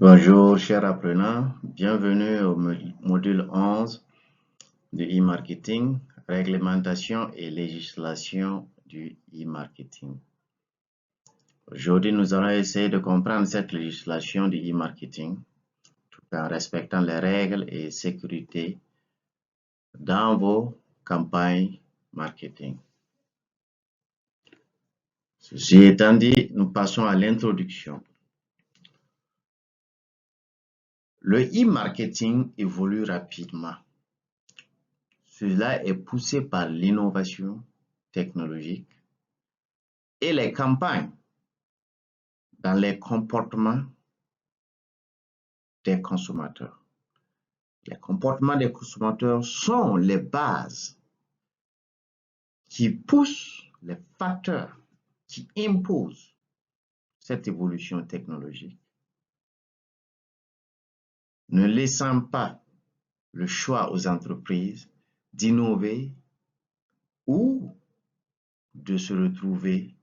Bonjour, chers apprenants. Bienvenue au module 11 de e-marketing, réglementation et législation du e-marketing. Aujourd'hui, nous allons essayer de comprendre cette législation du e-marketing tout en respectant les règles et sécurité dans vos campagnes marketing. Ceci étant dit, nous passons à l'introduction. Le e-marketing évolue rapidement. Cela est poussé par l'innovation technologique et les campagnes dans les comportements des consommateurs. Les comportements des consommateurs sont les bases qui poussent les facteurs qui imposent cette évolution technologique, ne laissant pas le choix aux entreprises d'innover ou de se retrouver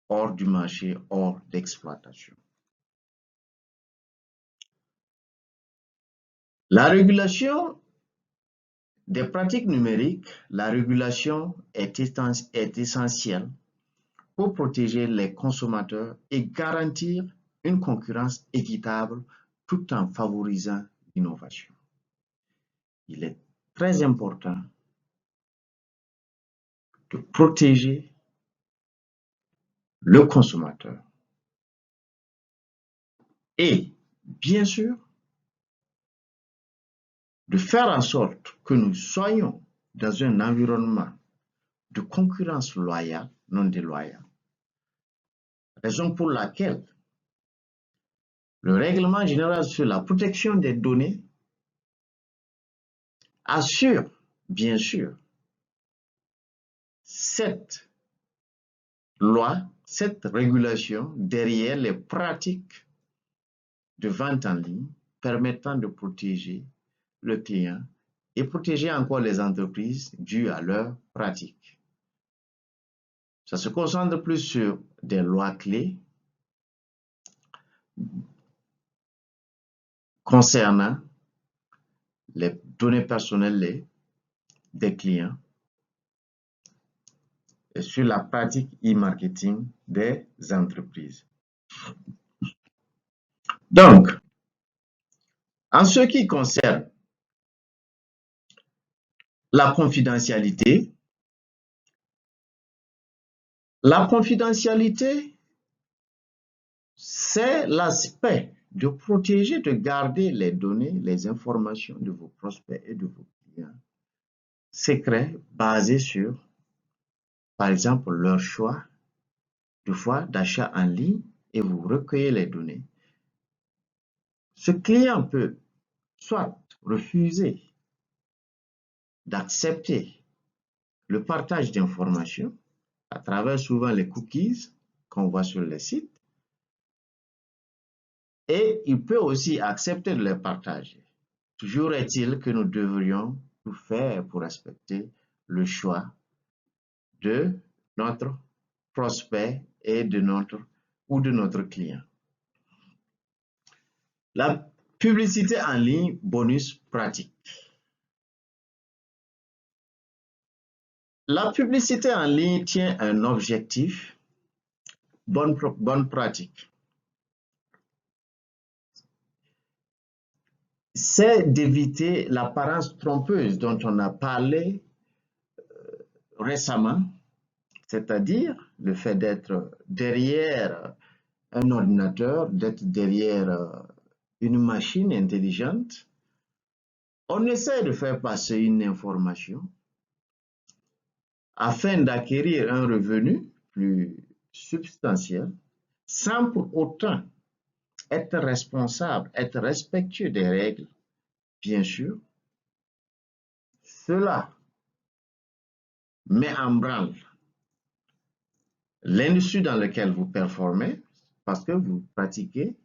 hors du marché, hors d'exploitation. La régulation des pratiques numériques, la régulation est essentielle pour protéger les consommateurs et garantir une concurrence équitable tout en favorisant l'innovation. Il est très important de protéger le consommateur et, bien sûr, de faire en sorte que nous soyons dans un environnement de concurrence loyale, non déloyale. Raison pour laquelle le règlement général sur la protection des données assure, bien sûr, cette loi, cette régulation derrière les pratiques de vente en ligne permettant de protéger le client et protéger encore les entreprises dues à leurs pratiques. Ça se concentre plus sur des lois clés concernant les données personnelles des clients et sur la pratique e-marketing des entreprises. Donc, en ce qui concerne la confidentialité, c'est l'aspect de protéger, de garder les données, les informations de vos prospects et de vos clients secrets basés sur, par exemple, leur choix de fois d'achat en ligne et vous recueillez les données. Ce client peut soit refuser d'accepter le partage d'informations à travers souvent les cookies qu'on voit sur les sites, et il peut aussi accepter de les partager. Toujours est-il que nous devrions tout faire pour respecter le choix de notre prospect et de notre client. La publicité en ligne, bonus pratique. La publicité en ligne tient un objectif, bonne pratique. C'est d'éviter l'apparence trompeuse dont on a parlé récemment, c'est-à-dire le fait d'être derrière un ordinateur, d'être derrière une machine intelligente. On essaie de faire passer une information afin d'acquérir un revenu plus substantiel sans pour autant être responsable, être respectueux des règles, bien sûr. Cela met en branle l'industrie dans laquelle vous performez parce que vous pratiquez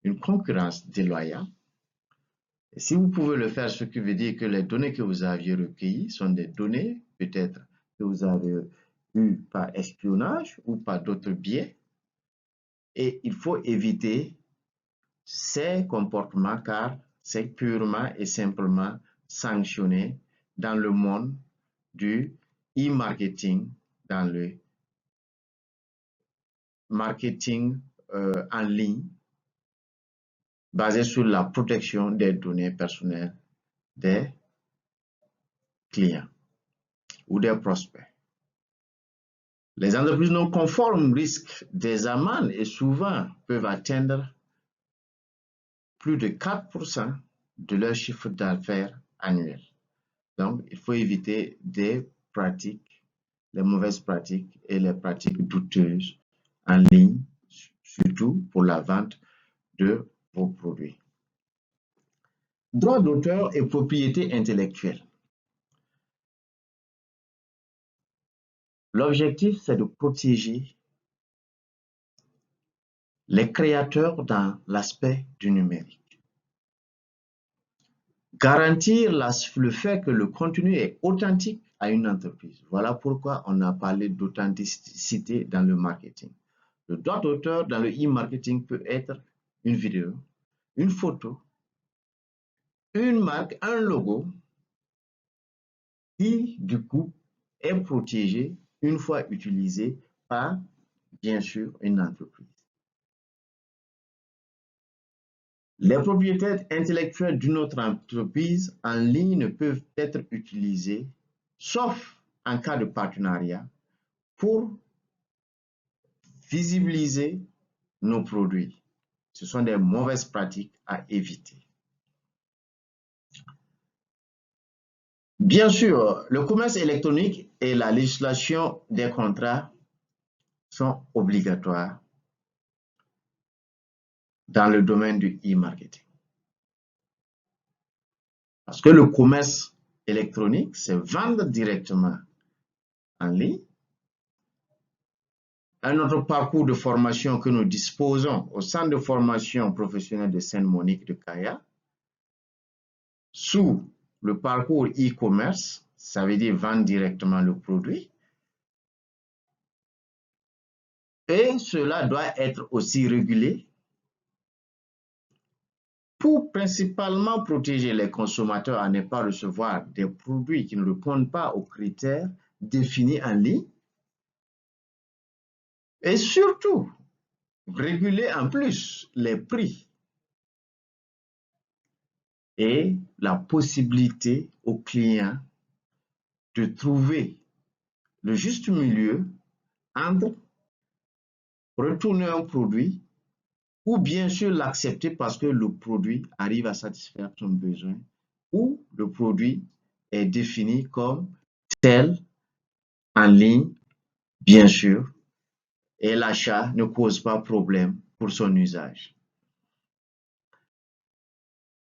une concurrence déloyale. Et si vous pouvez le faire, ce qui veut dire que les données que vous aviez recueillies sont des données peut-être que vous avez eues par espionnage ou par d'autres biais. Et il faut éviter ces comportements car c'est purement et simplement sanctionné dans le monde du e-marketing, dans le marketing en ligne, basé sur la protection des données personnelles des clients ou des prospects. Les entreprises non conformes risquent des amendes et souvent peuvent atteindre plus de 4% de leur chiffre d'affaires annuel. Donc, il faut éviter des pratiques, les mauvaises pratiques et les pratiques douteuses en ligne, surtout pour la vente de vos produits. Droit d'auteur et propriété intellectuelle. L'objectif, c'est de protéger les créateurs dans l'aspect du numérique. Garantir le fait que le contenu est authentique à une entreprise. Voilà pourquoi on a parlé d'authenticité dans le marketing. Le droit d'auteur dans le e-marketing peut être une vidéo, une photo, une marque, un logo qui, du coup, est protégé une fois utilisé par, bien sûr, une entreprise. Les propriétés intellectuelles d'une autre entreprise en ligne ne peuvent être utilisées, sauf en cas de partenariat, pour visibiliser nos produits. Ce sont des mauvaises pratiques à éviter. Bien sûr, le commerce électronique et la législation des contrats sont obligatoires dans le domaine du e-marketing. Parce que le commerce électronique, c'est vendre directement en ligne. Un autre parcours de formation que nous disposons au centre de formation professionnelle de Sainte-Monique de Kaya, sous le parcours e-commerce, ça veut dire vendre directement le produit. Et cela doit être aussi régulé pour principalement protéger les consommateurs à ne pas recevoir des produits qui ne répondent pas aux critères définis en ligne. Et surtout, réguler en plus les prix et la possibilité aux clients de trouver le juste milieu entre retourner un produit ou bien sûr l'accepter parce que le produit arrive à satisfaire son besoin ou le produit est défini comme tel en ligne, bien sûr, et l'achat ne cause pas problème pour son usage.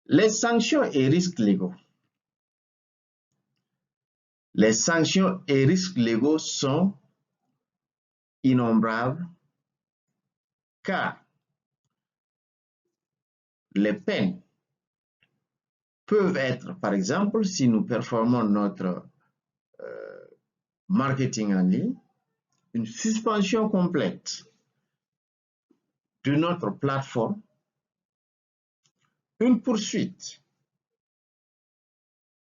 Les sanctions et risques légaux. Les sanctions et risques légaux sont innombrables car les peines peuvent être, par exemple, si nous performons notre marketing en ligne, une suspension complète de notre plateforme, une poursuite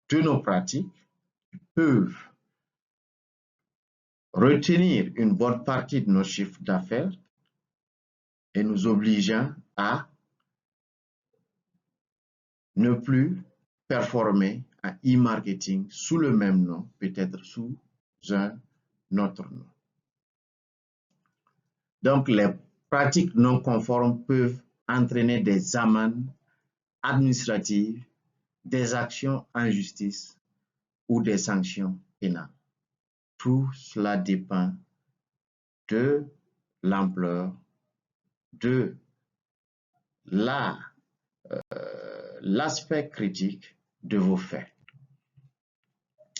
de nos pratiques peuvent retenir une bonne partie de nos chiffres d'affaires et nous obligeant à ne plus performer en e-marketing sous le même nom, peut-être sous un autre nom. Donc, les pratiques non conformes peuvent entraîner des amendes administratives, des actions en justice ou des sanctions pénales. Tout cela dépend de l'ampleur, de l'aspect critique de vos faits.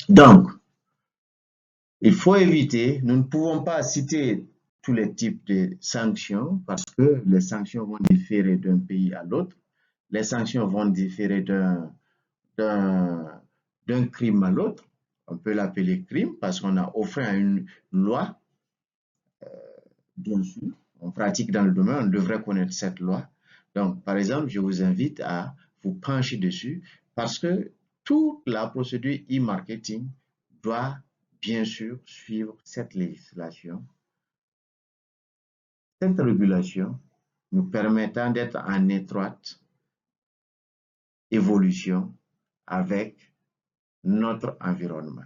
Donc, il faut éviter, nous ne pouvons pas citer tous les types de sanctions parce que les sanctions vont différer d'un pays à l'autre. Les sanctions vont différer d'un crime à l'autre. On peut l'appeler crime parce qu'on a offert à une loi, bien sûr, on pratique dans le domaine, on devrait connaître cette loi. Donc, par exemple, je vous invite à vous pencher dessus parce que toute la procédure e-marketing doit bien sûr suivre cette législation, cette régulation nous permettant d'être en étroite évolution avec notre environnement.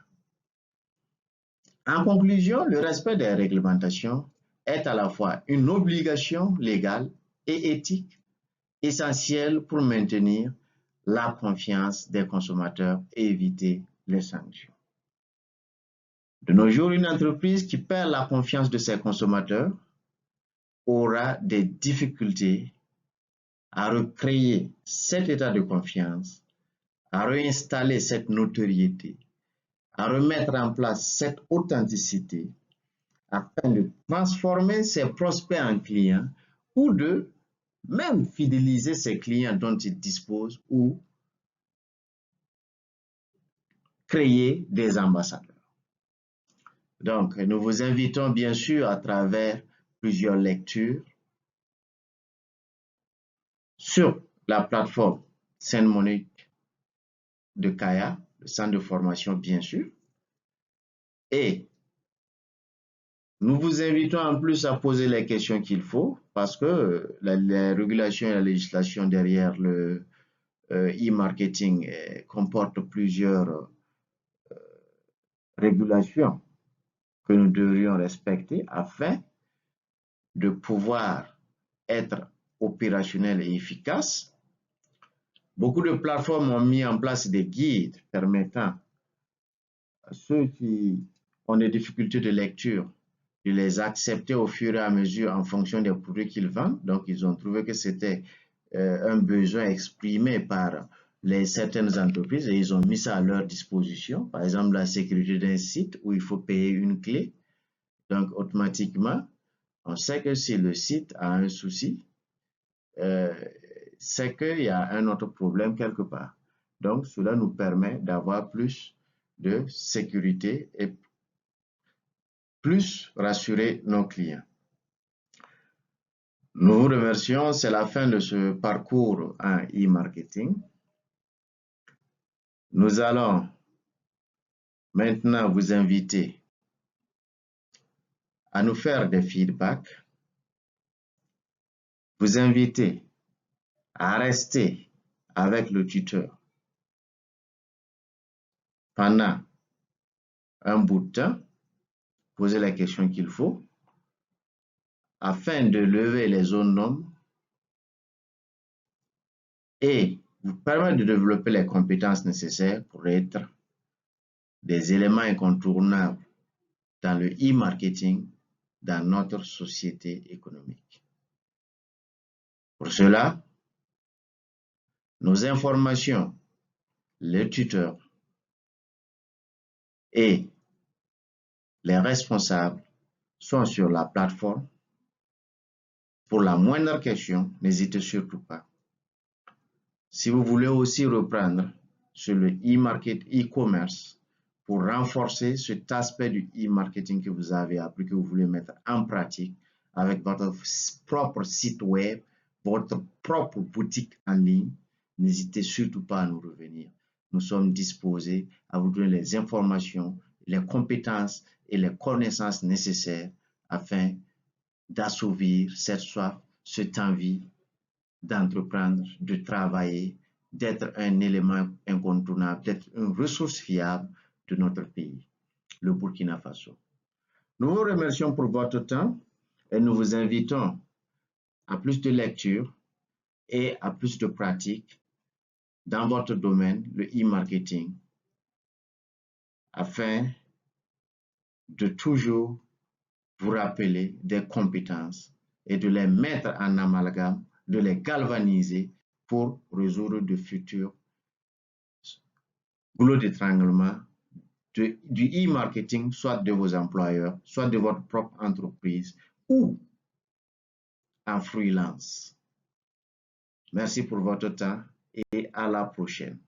En conclusion, le respect des réglementations est à la fois une obligation légale et éthique essentielle pour maintenir la confiance des consommateurs et éviter les sanctions. De nos jours, une entreprise qui perd la confiance de ses consommateurs aura des difficultés à recréer cet état de confiance, à réinstaller cette notoriété, à remettre en place cette authenticité afin de transformer ses prospects en clients ou de même fidéliser ses clients dont il dispose ou créer des ambassadeurs. Donc, nous vous invitons bien sûr à travers plusieurs lectures sur la plateforme Sainte-Monique de Kaya, le centre de formation bien sûr, et nous vous invitons en plus à poser les questions qu'il faut parce que la régulation et la législation derrière le e-marketing comportent plusieurs régulations que nous devrions respecter afin de pouvoir être opérationnel et efficace. Beaucoup de plateformes ont mis en place des guides permettant à ceux qui ont des difficultés de lecture de les accepter au fur et à mesure en fonction des produits qu'ils vendent. Donc, ils ont trouvé que c'était un besoin exprimé par certaines entreprises et ils ont mis ça à leur disposition. Par exemple, la sécurité d'un site où il faut payer une clé. Donc, automatiquement, on sait que si le site a un souci, c'est qu'il y a un autre problème quelque part. Donc, cela nous permet d'avoir plus de sécurité et plus rassurer nos clients. Nous vous remercions, c'est la fin de ce parcours en e-marketing. Nous allons maintenant vous inviter à nous faire des feedbacks, vous inviter à rester avec le tuteur pendant un bout de temps, poser les questions qu'il faut, afin de lever les zones d'ombre et vous permettre de développer les compétences nécessaires pour être des éléments incontournables dans le e-marketing dans notre société économique. Pour cela, nos informations, les tuteurs et les responsables sont sur la plateforme. Pour la moindre question, n'hésitez surtout pas. Si vous voulez aussi reprendre sur le e-commerce pour renforcer cet aspect du e-marketing que vous avez appris, que vous voulez mettre en pratique avec votre propre site web, votre propre boutique en ligne, n'hésitez surtout pas à nous revenir. Nous sommes disposés à vous donner les informations, les compétences et les connaissances nécessaires afin d'assouvir cette soif, cette envie d'entreprendre, de travailler, d'être un élément incontournable, d'être une ressource fiable de notre pays, le Burkina Faso. Nous vous remercions pour votre temps et nous vous invitons à plus de lecture et à plus de pratique dans votre domaine, le e-marketing, afin de toujours vous rappeler des compétences et de les mettre en amalgame, de les galvaniser pour résoudre de futurs goulots d'étranglement du e-marketing, soit de vos employeurs, soit de votre propre entreprise ou en freelance. Merci pour votre temps et à la prochaine.